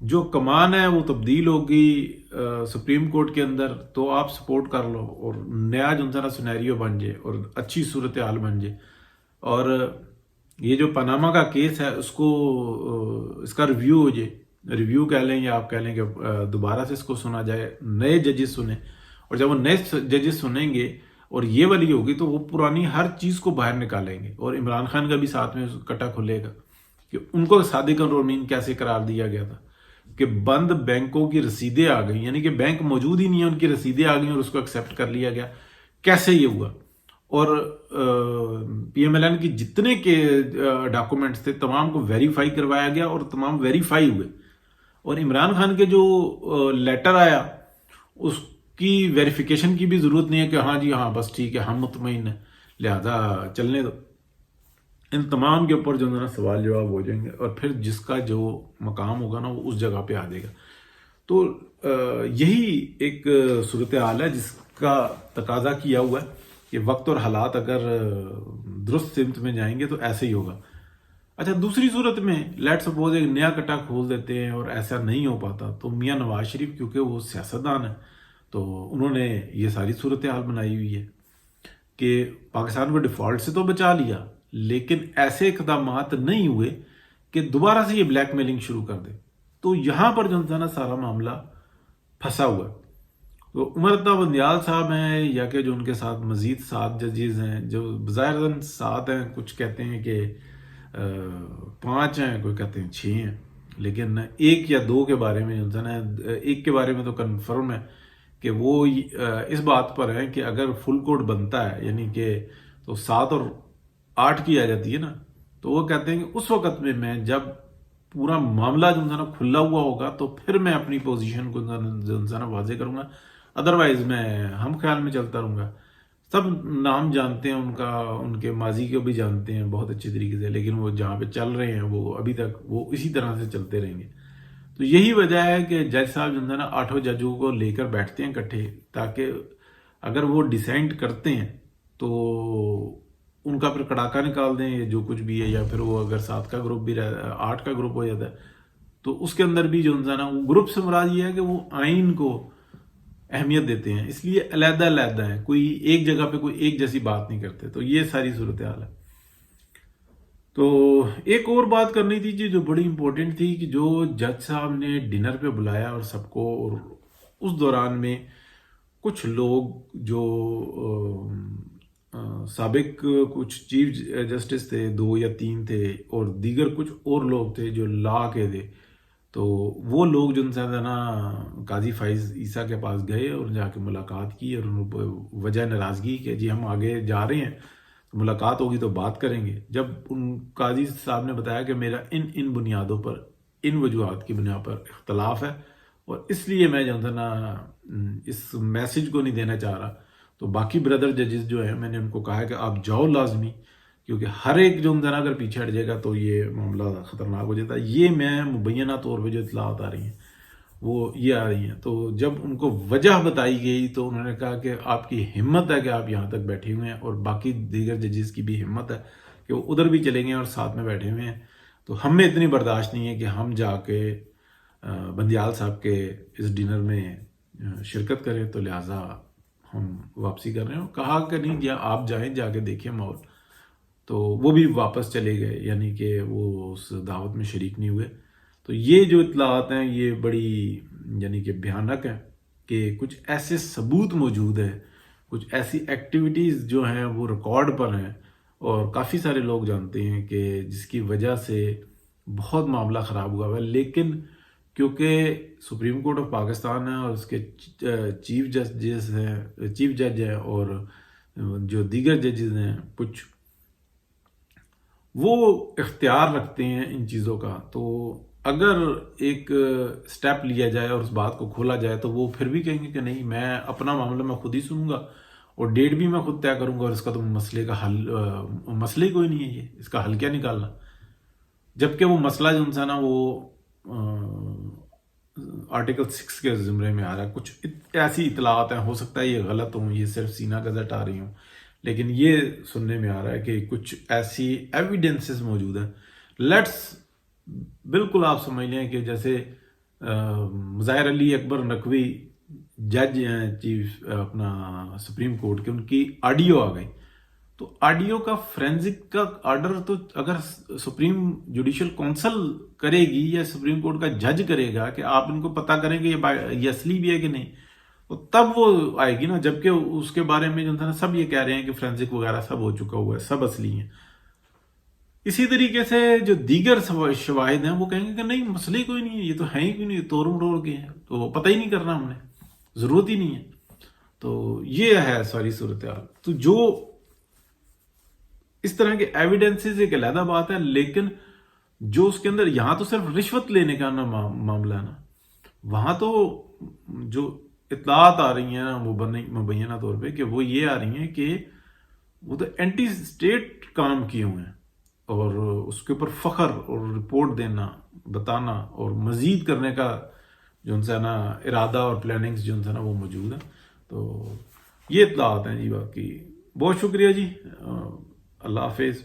جو کمان ہے وہ تبدیل ہوگی سپریم کورٹ کے اندر تو آپ سپورٹ کر لو اور نیا جو نا سینیریو بن جائے اور اچھی صورتحال بن جائے. اور یہ جو پاناما کا کیس ہے اس کو اس کا ریویو ہو جائے, ریویو کہہ لیں یا آپ کہہ لیں کہ دوبارہ سے اس کو سنا جائے, نئے ججز سنیں, اور جب وہ نئے ججز سنیں گے اور یہ والی ہوگی تو وہ پرانی ہر چیز کو باہر نکالیں گے. اور عمران خان کا بھی ساتھ میں کٹا کھلے گا کہ ان کو صادق الرمین کیسے قرار دیا گیا تھا کہ بند بینکوں کی رسیدیں آ گئیں, یعنی کہ بینک موجود ہی نہیں ہے, ان کی رسیدیں آ گئیں اور اس کو ایکسیپٹ کر لیا گیا. کیسے یہ ہوا؟ اور پی ایم ایل این کی جتنے کے ڈاکومنٹس تھے تمام کو ویریفائی کروایا گیا اور تمام ویریفائی ہوئے. اور عمران خان کے جو لیٹر آیا اس کی ویریفیکیشن کی بھی ضرورت نہیں ہے کہ ہاں جی ہاں بس ٹھیک ہے ہم مطمئن ہیں لہذا چلنے دو. ان تمام کے اوپر جو ہے نا سوال جواب ہو جائیں گے اور پھر جس کا جو مقام ہوگا نا وہ اس جگہ پہ آ جائے گا. تو یہی ایک صورتحال ہے جس کا تقاضا کیا ہوا ہے کہ وقت اور حالات اگر درست سمت میں جائیں گے تو ایسے ہی ہوگا. اچھا, دوسری صورت میں لیٹ سپوز ایک نیا کٹا کھول دیتے ہیں اور ایسا نہیں ہو پاتا تو میاں نواز شریف کیونکہ وہ سیاستدان ہیں تو انہوں نے یہ ساری صورتحال بنائی ہوئی ہے کہ پاکستان کو ڈیفالٹ سے تو بچا لیا لیکن ایسے اقدامات نہیں ہوئے کہ دوبارہ سے یہ بلیک میلنگ شروع کر دے. تو یہاں پر جو ہے نا سارا معاملہ پھنسا ہوا ہے. تو عمر اتاب بندیال صاحب ہیں یا کہ جو ان کے ساتھ مزید 7 ججز ہیں جو بظاہر 7 ہیں, کچھ کہتے ہیں کہ 5 ہیں, کوئی کہتے ہیں 6 ہیں, لیکن 1 یا 2 کے بارے میں جو ہے نا, 1 کے بارے میں تو کنفرم ہے کہ وہ اس بات پر ہے کہ اگر فل کوڈ بنتا ہے یعنی کہ تو 7 اور 8 کی آ جاتی ہے نا, تو وہ کہتے ہیں کہ اس وقت میں جب پورا معاملہ جو ہے نا کھلا ہوا ہوگا تو پھر میں اپنی پوزیشن کو جو ہے نا واضح کروں گا, ادروائز میں ہم خیال میں چلتا رہوں گا. سب نام جانتے ہیں ان کا, ان کے ماضی کو بھی جانتے ہیں بہت اچھے طریقے سے, لیکن وہ جہاں پہ چل رہے ہیں وہ ابھی تک وہ اسی طرح سے چلتے رہیں گے. تو یہی وجہ ہے کہ جج صاحب جو ہے نا 8 ججوں کو لے کر بیٹھتے ہیں اکٹھے تاکہ اگر وہ ڈیسائیڈ کرتے ہیں تو ان کا پھر کڑاکا نکال دیں یا جو کچھ بھی ہے, یا پھر وہ اگر 7 کا گروپ بھی 8 کا گروپ ہو جاتا ہے تو اس کے اندر بھی جو ہے نا وہ گروپ سے مراد یہ ہے کہ وہ آئین کو اہمیت دیتے ہیں, اس لیے علیحدہ علیحدہ ہیں, کوئی ایک جگہ پہ کوئی ایک جیسی بات نہیں کرتے. تو یہ ساری صورتحال ہے. تو ایک اور بات کرنی تھی جو بڑی امپورٹنٹ تھی کہ جو جج صاحب نے ڈنر پہ بلایا اور سب کو, اور اس دوران میں کچھ لوگ جو سابق کچھ چیف جسٹس تھے 2 یا 3 تھے اور دیگر کچھ اور لوگ تھے جو لا کے تھے, تو وہ لوگ جو ہے نا قاضی فائز عیسیٰ کے پاس گئے اور جا کے ملاقات کی اور وجہ ناراضگی کہ جی ہم آگے جا رہے ہیں تو ملاقات ہوگی تو بات کریں گے. جب ان قاضی صاحب نے بتایا کہ میرا ان بنیادوں پر ان وجوہات کی بنا پر اختلاف ہے اور اس لیے میں جو ہے نا اس میسج کو نہیں دینا چاہ رہا, تو باقی بردر ججز جو ہیں میں نے ان کو کہا ہے کہ آپ جاؤ لازمی, کیونکہ ہر ایک جو ہے نا اگر پیچھے ہٹ جائے گا تو یہ معاملہ خطرناک ہو جاتا ہے. یہ میں مبینہ طور پہ جو اطلاعات آ رہی ہیں وہ یہ آ رہی ہیں. تو جب ان کو وجہ بتائی گئی تو انہوں نے کہا کہ آپ کی ہمت ہے کہ آپ یہاں تک بیٹھے ہوئے ہیں اور باقی دیگر ججز کی بھی ہمت ہے کہ وہ ادھر بھی چلیں گے اور ساتھ میں بیٹھے ہوئے ہیں. تو ہم میں اتنی برداشت نہیں ہے کہ ہم جا کے بندیال صاحب کے اس ڈنر میں شرکت کریں, تو لہٰذا ہم واپسی کر رہے ہیں. کہا کہ نہیں جا آپ جائیں جا کے دیکھیں ماحول. تو وہ بھی واپس چلے گئے, یعنی کہ وہ اس دعوت میں شریک نہیں ہوئے. تو یہ جو اطلاعات ہیں یہ بڑی یعنی کہ بھیانک ہیں کہ کچھ ایسے ثبوت موجود ہیں, کچھ ایسی ایکٹیویٹیز جو ہیں وہ ریکارڈ پر ہیں اور کافی سارے لوگ جانتے ہیں کہ جس کی وجہ سے بہت معاملہ خراب ہوا ہے. لیکن کیونکہ سپریم کورٹ آف پاکستان ہے اور اس کے چیف جج ہیں اور جو دیگر ججز ہیں کچھ وہ اختیار رکھتے ہیں ان چیزوں کا, تو اگر ایک سٹیپ لیا جائے اور اس بات کو کھولا جائے تو وہ پھر بھی کہیں گے کہ نہیں میں اپنا معاملہ میں خود ہی سنوں گا اور ڈیٹ بھی میں خود طے کروں گا اور اس کا تو مسئلے کا حل مسئلے کوئی نہیں ہے, یہ اس کا حل کیا نکالنا. جبکہ وہ مسئلہ جو ہے نا وہ آرٹیکل 6 کے زمرے میں آ رہا ہے. کچھ ایسی اطلاعات ہیں, ہو سکتا ہے یہ غلط ہوں, یہ صرف سینہ گزٹ آ رہی ہوں, لیکن یہ سننے میں آ رہا ہے کہ کچھ ایسی ایویڈنسز موجود ہیں. لیٹس بالکل آپ سمجھ لیں کہ جیسے مظاہر علی اکبر نقوی جج ہیں چیف اپنا سپریم کورٹ کے، ان کی آڈیو آ گئی. تو آڈیو کا فرینزک کا آرڈر تو اگر سپریم جوڈیشل کونسل کرے گی یا سپریم کورٹ کا جج کرے گا کہ آپ ان کو پتہ کریں کہ یہ اصلی بھی ہے کہ نہیں، تو تب وہ آئے گی نا. جبکہ اس کے بارے میں جو ہے نا سب یہ کہہ رہے ہیں کہ فرینزک وغیرہ سب ہو چکا ہوا ہے، سب اصلی ہیں. اسی طریقے سے جو دیگر شواہد ہیں وہ کہیں گے کہ نہیں مسئلہ کوئی نہیں ہے، یہ تو ہیں ہی کوئی نہیں، توڑ مروڑ کے ہیں، تو پتہ ہی نہیں کرنا ہم نے، ضرورت ہی نہیں ہے. تو یہ ہے ساری صورتحال. تو جو اس طرح کے ایویڈنسز ایک علیحدہ بات ہے، لیکن جو اس کے اندر یہاں تو صرف رشوت لینے کا نا معاملہ ہے نا، وہاں تو جو اطلاعات آ رہی ہیں نا مبینہ طور پہ کہ وہ یہ آ رہی ہیں کہ وہ تو اینٹی اسٹیٹ کام کیے ہوئے ہیں، اور اس کے اوپر فخر اور رپورٹ دینا، بتانا اور مزید کرنے کا جو ان سے نا ارادہ اور پلاننگز جو ان سے نا وہ موجود ہیں. تو یہ اطلاعات ہیں جی. باقی بہت شکریہ جی. اللہ حافظ.